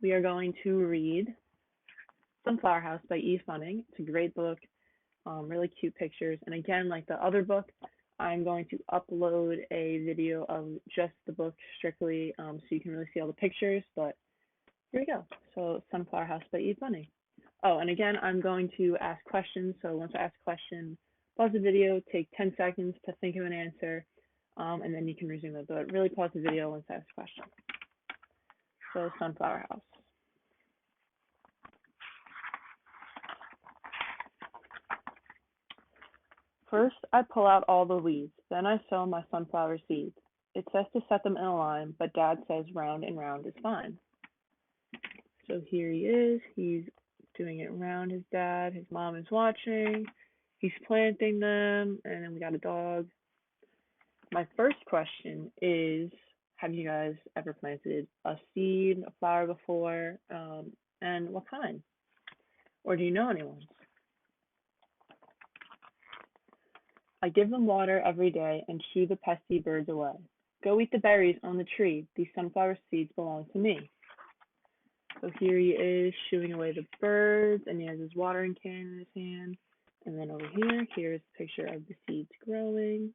we are going to read Sunflower House by E. Funning. It's a great book, really cute pictures. And again, like the other book, I'm going to upload a video of just the book strictly so you can really see all the pictures. But here we go. So Sunflower House by E. Funning. Oh, and again, I'm going to ask questions. So once I ask a question, pause the video, take 10 seconds to think of an answer, and then you can resume it. But really pause the video once I ask a question. So Sunflower House. First, I pull out all the weeds. Then I sow my sunflower seeds. It says to set them in a line, but Dad says round and round is fine. So here he is. He's doing it around his dad. His mom is watching. He's planting them, and then we got a dog. My first question is, have you guys ever planted a seed, a flower before, and what kind? Or do you know anyone? I give them water every day and shoo the pesky birds away. Go eat the berries on the tree. These sunflower seeds belong to me. So here he is shooing away the birds, and he has his watering can in his hand. And then over here, here's a picture of the seeds growing.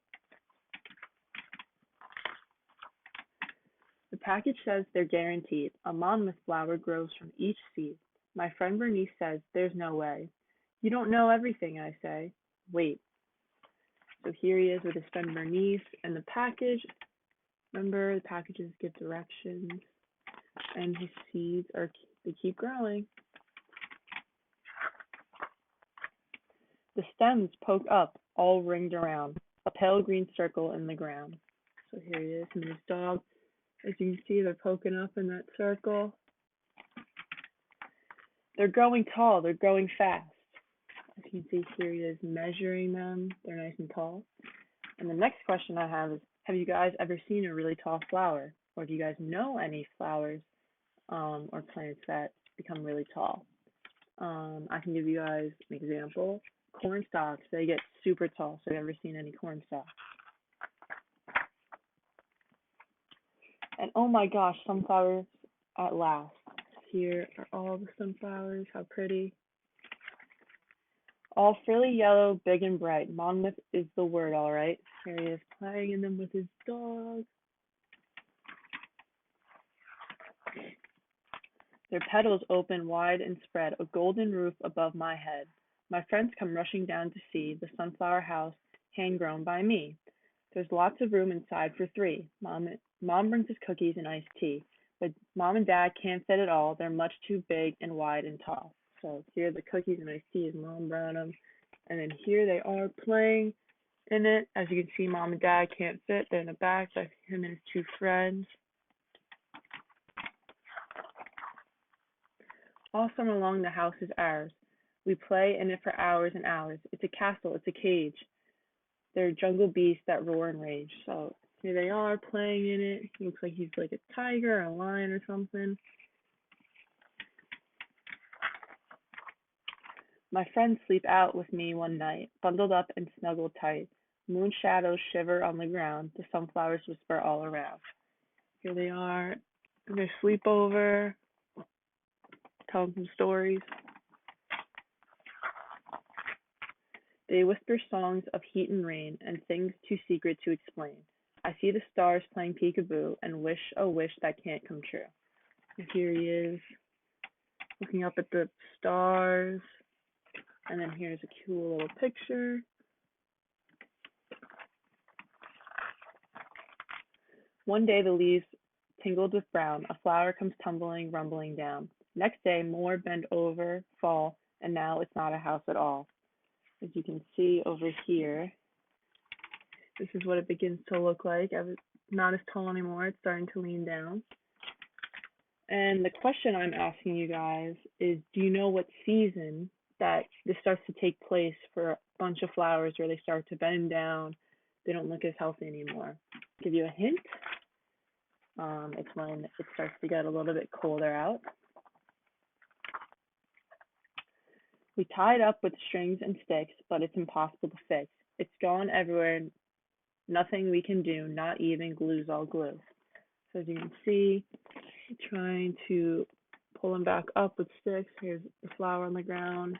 The package says they're guaranteed. A monmouth flower grows from each seed. My friend Bernice says there's no way. You don't know everything, I say. Wait. So here he is with his friend Bernice, and the package. Remember, the packages give directions, and his seeds they keep growing. The stems poke up, all ringed around, a pale green circle in the ground. So here he is, and his dog. As you can see, they're poking up in that circle. They're growing tall, they're growing fast. As you can see, here he is measuring them. They're nice and tall. And the next question I have is, have you guys ever seen a really tall flower? Or do you guys know any flowers or plants that become really tall? I can give you guys an example. Corn stalks, they get super tall. So have you ever seen any corn stalks? And oh my gosh, sunflowers at last. Here are all the sunflowers, how pretty. All frilly yellow, big and bright. Monmouth is the word, all right. Here he is playing in them with his dog. Their petals open wide and spread, a golden roof above my head. My friends come rushing down to see the sunflower house hand-grown by me. There's lots of room inside for three. Mom brings us cookies and iced tea, but Mom and Dad can't fit it all. They're much too big and wide and tall. So here are the cookies and iced tea. His mom brought them. And then here they are playing in it. As you can see, Mom and Dad can't fit. They're in the back. That's him and his two friends. All summer long, the house is ours. We play in it for hours and hours. It's a castle. It's a cage. They're jungle beasts that roar and rage. So here they are playing in it. He looks like he's like a tiger or a lion or something. My friends sleep out with me one night, bundled up and snuggled tight. Moon shadows shiver on the ground. The sunflowers whisper all around. Here they are in their sleepover, telling some stories. They whisper songs of heat and rain and things too secret to explain. I see the stars playing peekaboo and wish a wish that can't come true. And here he is, looking up at the stars. And then here's a cool little picture. One day the leaves tingled with brown. A flower comes tumbling, rumbling down. Next day more bend over, fall, and now it's not a house at all. As you can see over here, this is what it begins to look like. It's not as tall anymore. It's starting to lean down. And the question I'm asking you guys is, do you know what season that this starts to take place for a bunch of flowers where they start to bend down? They don't look as healthy anymore. I'll give you a hint. It's when it starts to get a little bit colder out. We tie it up with strings and sticks, but it's impossible to fix. It's gone everywhere. Nothing we can do, not even glue's all glue. So as you can see, trying to pull them back up with sticks. Here's the flour on the ground.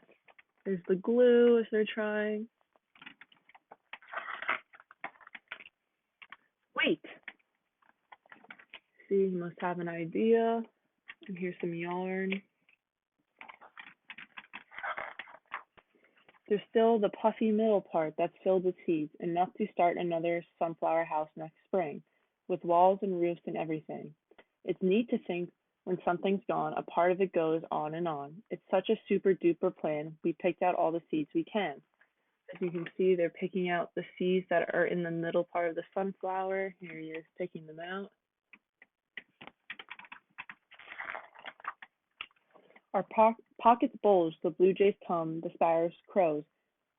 There's the glue as they're trying. Wait! See, you must have an idea. And here's some yarn. There's still the puffy middle part that's filled with seeds, enough to start another sunflower house next spring, with walls and roofs and everything. It's neat to think when something's gone, a part of it goes on and on. It's such a super duper plan. We picked out all the seeds we can. As you can see, they're picking out the seeds that are in the middle part of the sunflower. Here he is picking them out. Our pockets bulge, the blue jays come, the sparrows crows,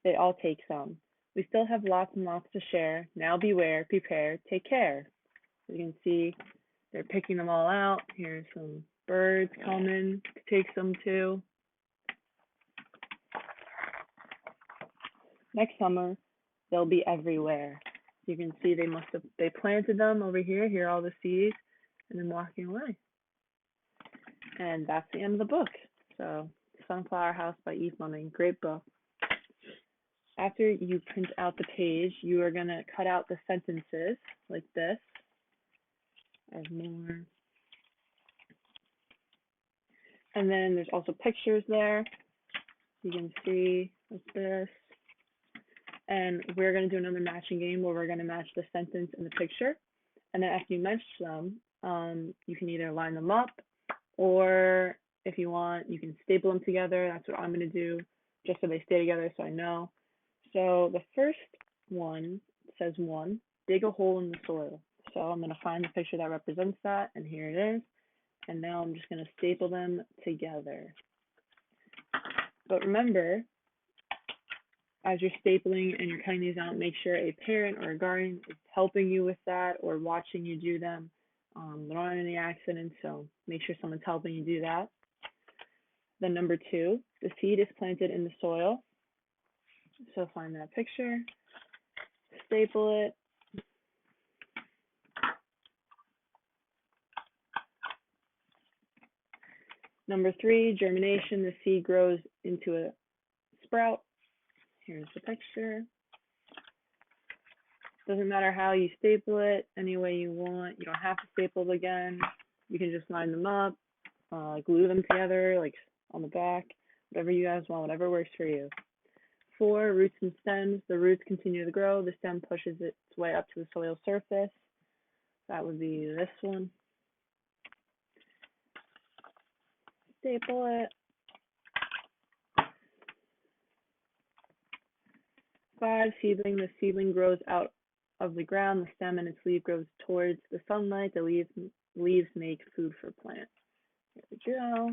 they all take some. We still have lots and lots to share. Now beware, prepare, take care. As you can see, they're picking them all out. Here's some birds coming to take some too. Next summer, they'll be everywhere. You can see they planted them over here. Here are all the seeds, and then walking away. And that's the end of the book. So, Sunflower House by Eve Fleming. Great book. After you print out the page, you are going to cut out the sentences like this. I have more. And then there's also pictures there. You can see like this. And we're going to do another matching game where we're going to match the sentence and the picture. And then after you match them, you can either line them up, or if you want, you can staple them together. That's what I'm going to do, just so they stay together so I know. So the first one says 1, dig a hole in the soil. So I'm going to find the picture that represents that, and here it is. And now I'm just going to staple them together. But remember, as you're stapling and you're cutting these out, make sure a parent or a guardian is helping you with that or watching you do them. There aren't any accidents, so make sure someone's helping you do that. Then number 2, the seed is planted in the soil. So find that picture, staple it. Number 3, germination, the seed grows into a sprout. Here's the picture. Doesn't matter how you staple it, any way you want. You don't have to staple it again. You can just line them up, glue them together, like on the back, whatever you guys want, whatever works for you. 4, roots and stems. The roots continue to grow. The stem pushes its way up to the soil surface. That would be this one. Staple it. 5, seedling. The seedling grows out of the ground. The stem and its leaf grows towards the sunlight. The leaves make food for plants. Here we go.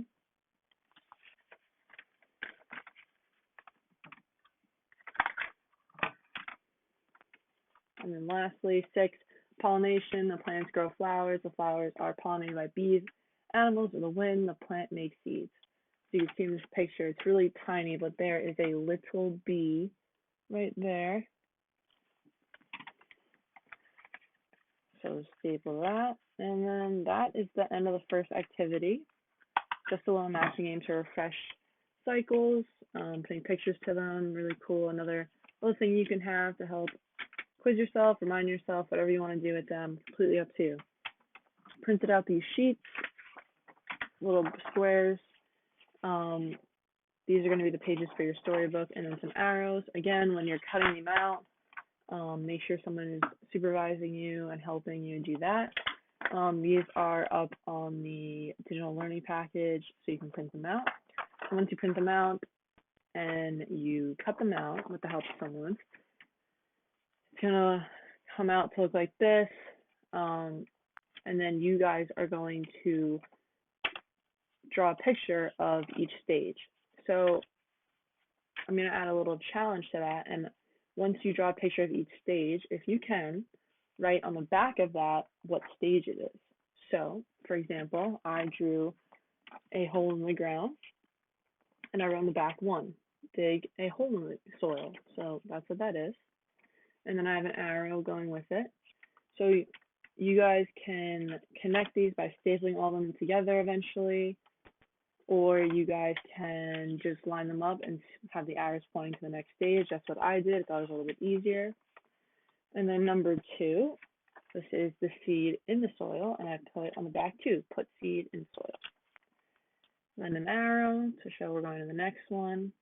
And then lastly, 6, pollination. The plants grow flowers. The flowers are pollinated by bees, animals, or the wind. The plant makes seeds. So you can see in this picture, it's really tiny, but there is a little bee right there. So staple that. And then that is the end of the first activity. Just a little matching game to refresh cycles, putting pictures to them, really cool. Another little thing you can have to help quiz yourself, remind yourself, whatever you want to do with them, completely up to you. Printed out these sheets, little squares. These are going to be the pages for your storybook, and then some arrows. Again, when you're cutting them out, make sure someone is supervising you and helping you do that. These are up on the digital learning package, so you can print them out. So once you print them out and you cut them out with the help of someone, it's gonna come out to look like this, and then you guys are going to draw a picture of each stage. So I'm gonna add a little challenge to that, and once you draw a picture of each stage, if you can, write on the back of that what stage it is. So, for example, I drew a hole in the ground, and I wrote on the back 1, dig a hole in the soil. So that's what that is. And then I have an arrow going with it. So you guys can connect these by stapling all of them together eventually. or you guys can just line them up and have the arrows pointing to the next stage. That's what I did. I thought it was a little bit easier. And then number 2, this is the seed in the soil, and I put on the back too, put seed in soil. Then an arrow to show we're going to the next one.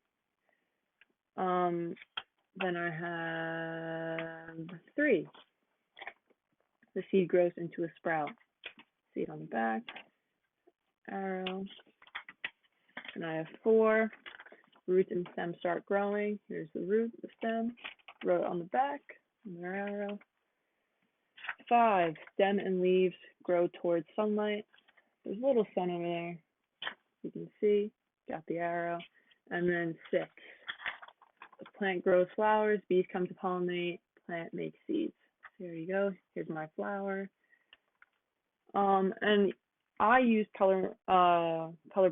Then I have 3. The seed grows into a sprout. Seed on the back, arrow. And I have 4. Roots and stem start growing. Here's the root, the stem. Wrote it on the back, another arrow. 5. Stem and leaves grow towards sunlight. There's a little sun over there. You can see. Got the arrow. And then 6. The plant grows flowers. Bees come to pollinate. Plant makes seeds. So here you go. Here's my flower. And I use colored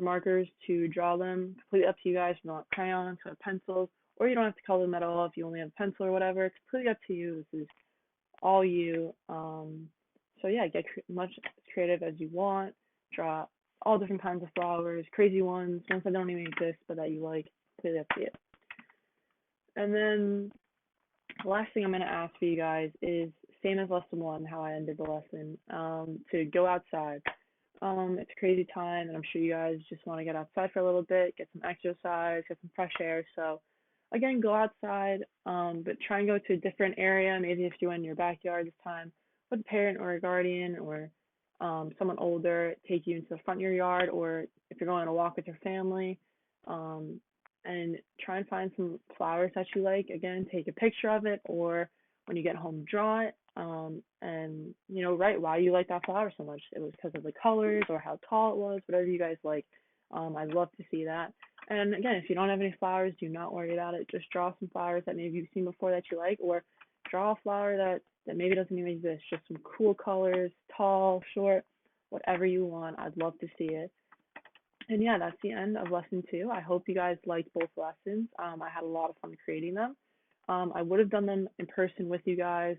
markers to draw them. Completely up to you guys. If you want crayons or pencils, or you don't have to color them at all if you only have a pencil or whatever. It's completely up to you. This is all you. So yeah, get much creative as you want. Draw all different kinds of flowers, crazy ones that don't even exist, but that you like. Completely up to you. And then the last thing I'm going to ask for you guys is same as lesson 1, how I ended the lesson, to go outside. It's a crazy time, and I'm sure you guys just want to get outside for a little bit, get some exercise, get some fresh air. So again, go outside, but try and go to a different area. Maybe if you're in your backyard this time, with a parent or a guardian or someone older, take you into the front of your yard, or if you're going on a walk with your family, and try and find some flowers that you like. Again, take a picture of it, or when you get home, draw it, and write why you like that flower so much. It was because of the colors or how tall it was, whatever you guys like. I'd love to see that. And again, if you don't have any flowers, do not worry about it. Just draw some flowers that maybe you've seen before that you like, or draw a flower that maybe doesn't even exist. Just some cool colors, tall, short, whatever you want. I'd love to see it. And yeah, that's the end of lesson 2. I hope you guys liked both lessons. I had a lot of fun creating them. I would have done them in person with you guys,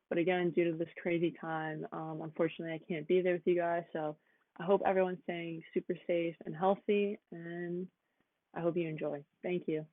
but again, due to this crazy time, unfortunately, I can't be there with you guys. So I hope everyone's staying super safe and healthy, and I hope you enjoy. Thank you.